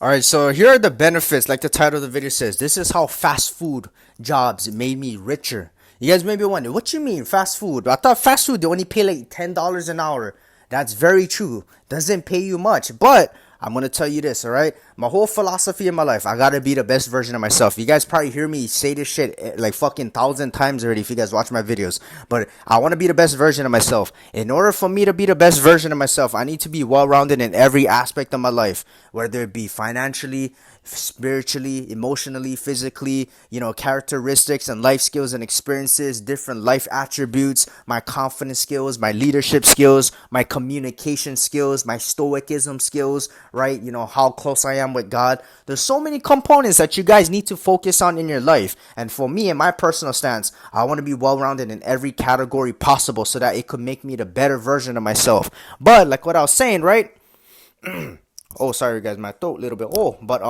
All right, so here are the benefits, like the title of the video says. This is how fast food jobs made me richer. You guys may be wondering, what you mean fast food? I thought fast food they only pay like $10 an hour. That's very true. Doesn't pay you much, but I'm gonna tell you this, all right? My whole philosophy in my life, I gotta be the best version of myself. You guys probably hear me say this shit like fucking 1,000 times already if you guys watch my videos. But I wanna be the best version of myself. In order for me to be the best version of myself, I need to be well rounded in every aspect of my life, whether it be financially, spiritually, emotionally, physically, characteristics and life skills and experiences, different life attributes, my confidence skills, my leadership skills, my communication skills, my stoicism skills, right? How close I am with God. There's so many components that you guys need to focus on in your life. And for me, in my personal stance, I want to be well rounded in every category possible so that it could make me the better version of myself. But like what I was saying, right? Oh, sorry guys, my throat a little bit. Oh, but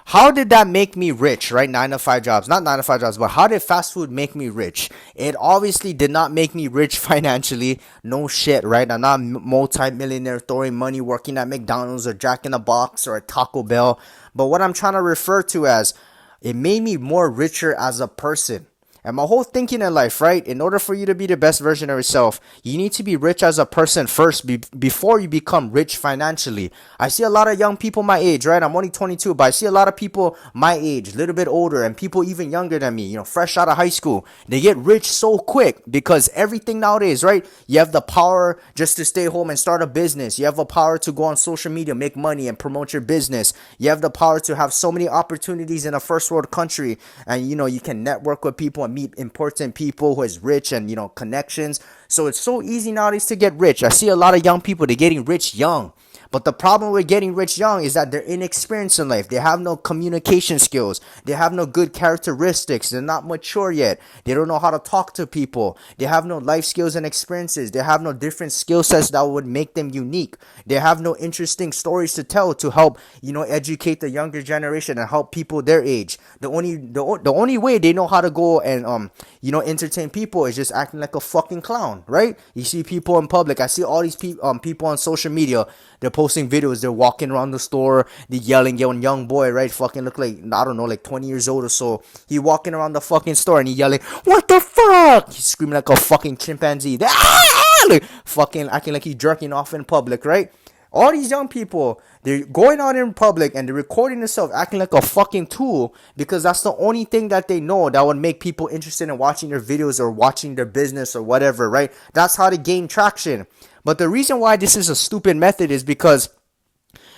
how did that make me rich, right? 9 to 5 jobs, not 9 to 5 jobs, but how did fast food make me rich? It obviously did not make me rich financially. No shit, right? I'm not multi-millionaire throwing money working at McDonald's or Jack in the Box or a Taco Bell. But what I'm trying to refer to as, it made me more richer as a person. And my whole thinking in life, right? In order for you to be the best version of yourself, you need to be rich as a person first before you become rich financially. I see a lot of young people my age, right? I'm only 22, but I see a lot of people my age, a little bit older, and people even younger than me, fresh out of high school. They get rich so quick because everything nowadays, right? You have the power just to stay home and start a business. You have the power to go on social media, make money, and promote your business. You have the power to have so many opportunities in a first world country, and you can network with people and meet important people who is rich and connections. So it's so easy nowadays to get rich. I see a lot of young people, they're getting rich young. But the problem with getting rich young is that they're inexperienced in life. They have no communication skills. They have no good characteristics. They're not mature yet. They don't know how to talk to people. They have no life skills and experiences. They have no different skill sets that would make them unique. They have no interesting stories to tell to help, educate the younger generation and help people their age. The only way they know how to go and entertain people is just acting like a fucking clown, right? You see people in public. I see all these people on social media. They're posting videos. They're walking around the store. They're yelling, young boy, right? Fucking look like, I don't know, like 20 years old or so. He walking around the fucking store and he yelling, "What the fuck?" He's screaming like a fucking chimpanzee. Like fucking acting like he's jerking off in public, right? All these young people, they're going out in public and they're recording themselves acting like a fucking tool because that's the only thing that they know that would make people interested in watching their videos or watching their business or whatever, right? That's how they gain traction. But the reason why this is a stupid method is because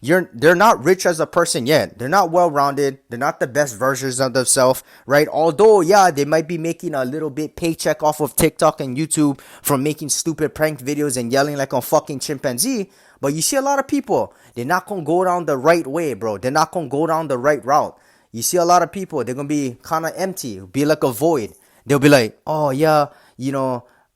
they're not rich as a person yet. They're not well rounded. They're not the best versions of themselves, right? Although, yeah, they might be making a little bit paycheck off of TikTok and YouTube from making stupid prank videos and yelling like a fucking chimpanzee. But you see a lot of people, they're not gonna go down the right way, bro. They're not gonna go down the right route. You see a lot of people, they're gonna be kind of empty, be like a void. They'll be like, oh yeah,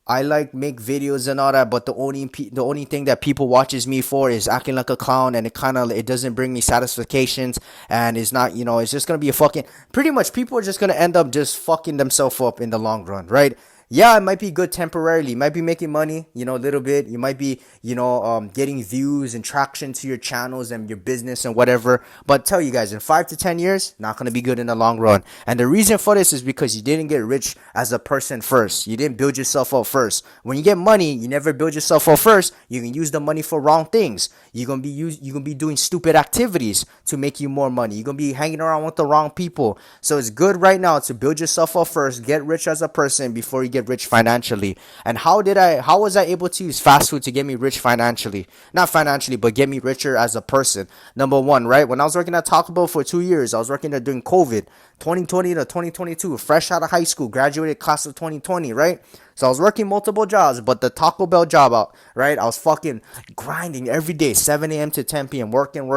I like make videos and all that, but the only thing that people watches me for is acting like a clown, and it doesn't bring me satisfactions, and it's not, it's just gonna be a fucking, pretty much people are just gonna end up just fucking themselves up in the long run, right? Yeah, it might be good temporarily. You might be making money, a little bit. You might be, getting views and traction to your channels and your business and whatever. But tell you guys, in 5 to 10 years, not going to be good in the long run. And the reason for this is because you didn't get rich as a person first. You didn't build yourself up first. When you get money, you never build yourself up first. You can use the money for wrong things. You're going to be doing stupid activities to make you more money. You're going to be hanging around with the wrong people. So it's good right now to build yourself up first, get rich as a person before you get rich financially. And how was I able to use fast food to get me rich financially? Not financially, but get me richer as a person. Number one, right? When I was working at Taco Bell for 2 years, I was working there during COVID, 2020 to 2022, fresh out of high school, graduated class of 2020, right? So I was working multiple jobs, but the Taco Bell job, right? I was fucking grinding every day, 7 a.m. to 10 p.m., working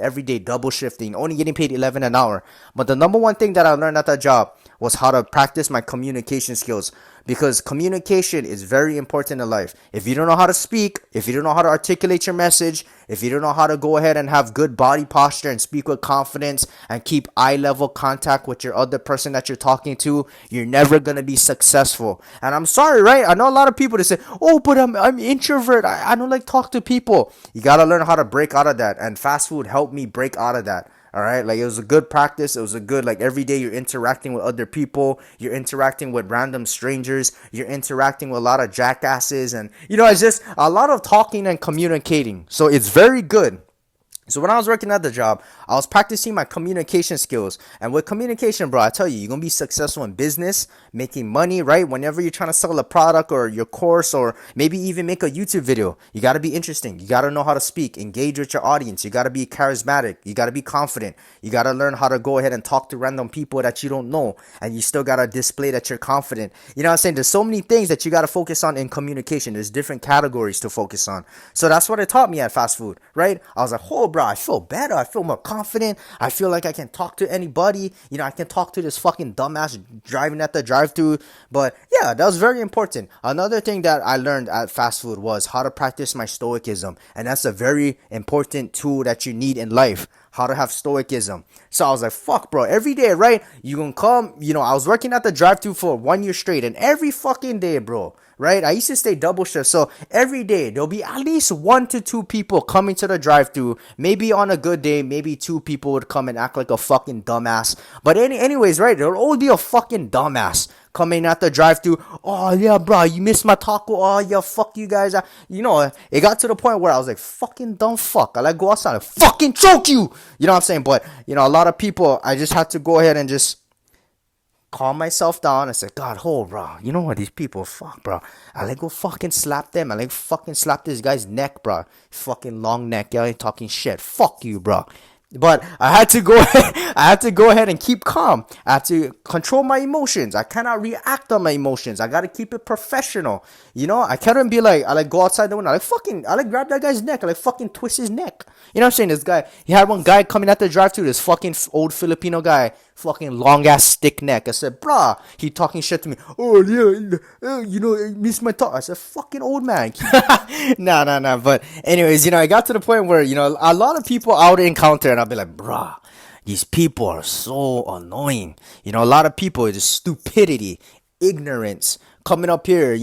every day, double shifting, only getting paid 11 an hour. But the number one thing that I learned at that job was how to practice my communication skills, because communication is very important in life. If you don't know how to speak, if you don't know how to articulate your message, if you don't know how to go ahead and have good body posture and speak with confidence and keep eye level contact with your other person that you're talking to, you're never going to be successful. And I'm sorry, right? I know a lot of people that say, oh, but I'm introvert. I don't like talk to people. You got to learn how to break out of that. And fast food helped me break out of that. All right, like it was a good practice. It was a good, like, every day you're interacting with other people, you're interacting with random strangers, you're interacting with a lot of jackasses, and it's just a lot of talking and communicating. So it's very good. So when I was working at the job, I was practicing my communication skills. And with communication, bro, I tell you, you're going to be successful in business, making money, right? Whenever you're trying to sell a product or your course, or maybe even make a YouTube video, you got to be interesting. You got to know how to speak, engage with your audience. You got to be charismatic. You got to be confident. You got to learn how to go ahead and talk to random people that you don't know. And you still got to display that you're confident. You know what I'm saying? There's so many things that you got to focus on in communication. There's different categories to focus on. So that's what it taught me at fast food, right? I was like, oh, bro, I feel better. I feel more confident. I feel like I can talk to anybody. I can talk to this fucking dumbass driving at the drive-thru. But yeah, that was very important. Another thing that I learned at fast food was how to practice my stoicism. And that's a very important tool that you need in life. How to have stoicism. So I was like, fuck, bro, every day, right? You gonna come, I was working at the drive-thru for 1 year straight, and every fucking day, bro, right? I used to stay double shift, so every day there'll be at least 1 to 2 people coming to the drive-thru. Maybe on a good day, maybe 2 people would come and act like a fucking dumbass. But anyways, right? There'll always be a fucking dumbass coming at the drive-thru. Oh yeah, bro, you missed my taco. Oh yeah, fuck you guys. It got to the point where I was like, fucking dumb fuck. I like go outside and fucking choke you. You know what I'm saying? But a lot of people, I just had to go ahead and just calm myself down and say, God, hold, bro. You know what? These people, fuck, bro. I like go fucking slap them. I like fucking slap this guy's neck, bro. Fucking long neck. Yeah, ain't talking shit. Fuck you, bro. But I had to go ahead. I had to go ahead and keep calm. I had to control my emotions. I cannot react on my emotions. I gotta keep it professional. I can't be like, I like go outside the window. I like grab that guy's neck. I like fucking twist his neck. You know what I'm saying? This guy, he had one guy coming at the drive-thru. This fucking old Filipino guy, fucking long ass stick neck. I said, brah, he talking shit to me. Oh yeah, I missed my talk. I said, fucking old man. Nah. But anyways, I got to the point where a lot of people I would encounter, and I'll be like, brah, these people are so annoying. A lot of people, it's just stupidity, ignorance coming up here.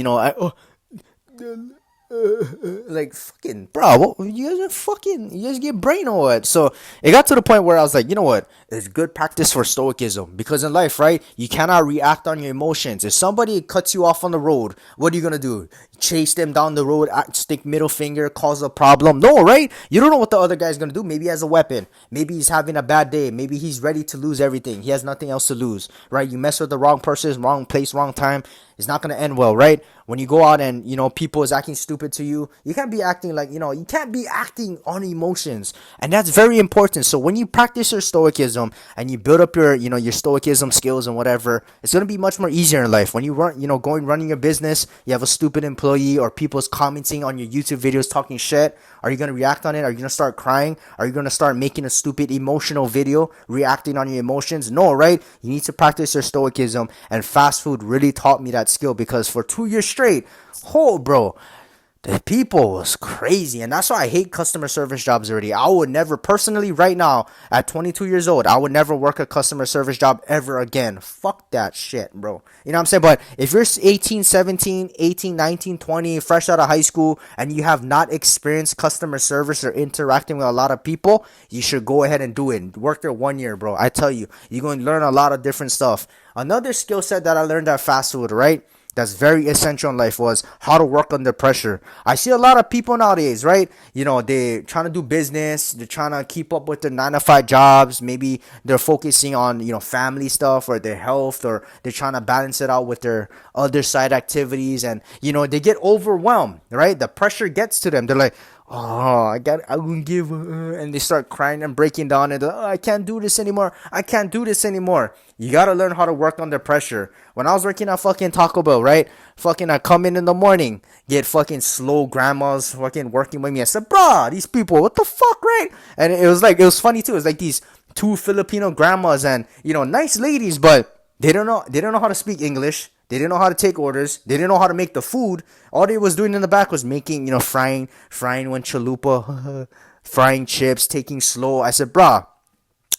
Like fucking bro, you guys get brain or what? So it got to the point where I was like, you know what, it's good practice for stoicism, because in life, right, you cannot react on your emotions. If somebody cuts you off on the road, what are you gonna do? Chase them down the road, stick middle finger, cause a problem? No, right? You don't know what the other guy's gonna do. Maybe he has a weapon, maybe he's having a bad day, maybe he's ready to lose everything, he has nothing else to lose, right? You mess with the wrong person, wrong place, wrong time, it's not gonna end well, right? When you go out and people is acting stupid to you, you can't be acting like you can't be acting on emotions, and that's very important. So when you practice your stoicism and you build up your your stoicism skills and whatever, it's gonna be much more easier in life. When you run running your business, you have a stupid employee or people's commenting on your YouTube videos talking shit. Are you gonna react on it? Are you gonna start crying? Are you gonna start making a stupid emotional video reacting on your emotions? No, right? You need to practice your stoicism, and fast food really taught me that skill, because for 2 years straight, bro, the people was crazy. And that's why I hate customer service jobs already. I would never, personally, right now at 22 years old, I would never work a customer service job ever again. Fuck that shit, bro. You know what I'm saying? But if you're 18, 17, 18, 19, 20, fresh out of high school, and you have not experienced customer service or interacting with a lot of people, you should go ahead and do it. Work there 1 year, bro. I tell you, you're going to learn a lot of different stuff. Another skill set that I learned at fast food, right, that's very essential in life, was how to work under pressure. I see a lot of people nowadays, right? They're trying to do business. They're trying to keep up with their 9 to 5 jobs. Maybe they're focusing on, family stuff or their health, or they're trying to balance it out with their other side activities. And, they get overwhelmed, right? The pressure gets to them. They're like, oh, I won't give, and they start crying and breaking down, and I can't do this anymore. I can't do this anymore. You gotta learn how to work under pressure. When I was working at fucking Taco Bell, right? Fucking, I come in the morning, get fucking slow grandmas fucking working with me. I said, bruh, these people, what the fuck, right? And it was funny too. It was like these 2 Filipino grandmas, and nice ladies, but they don't know how to speak English. They didn't know how to take orders. They didn't know how to make the food. All they was doing in the back was making, frying one chalupa, frying chips, taking slow. I said, brah,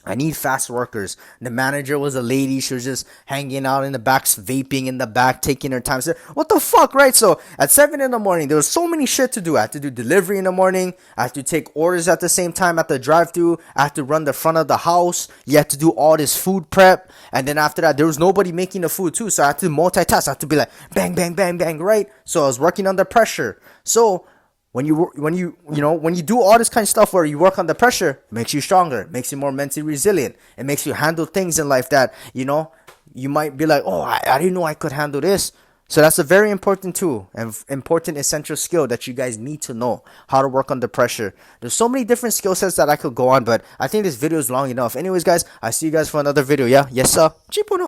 I need fast workers. The manager was a lady. She was just hanging out in the back, vaping in the back, taking her time. So, what the fuck, right? So at 7 in the morning, there was so many shit to do. I had to do delivery in the morning. I had to take orders at the same time at the drive-thru. I had to run the front of the house. You had to do all this food prep. And then after that, there was nobody making the food too. So I had to multitask. I had to be like, bang, bang, bang, bang, right? So I was working under pressure. So when you do all this kind of stuff where you work under pressure, it makes you stronger, it makes you more mentally resilient. It makes you handle things in life that, you might be like, oh, I didn't know I could handle this. So that's a very important tool and important essential skill that you guys need to know, how to work under pressure. There's so many different skill sets that I could go on, but I think this video is long enough. Anyways, guys, I see you guys for another video. Yeah, yes sir. Cheapo no.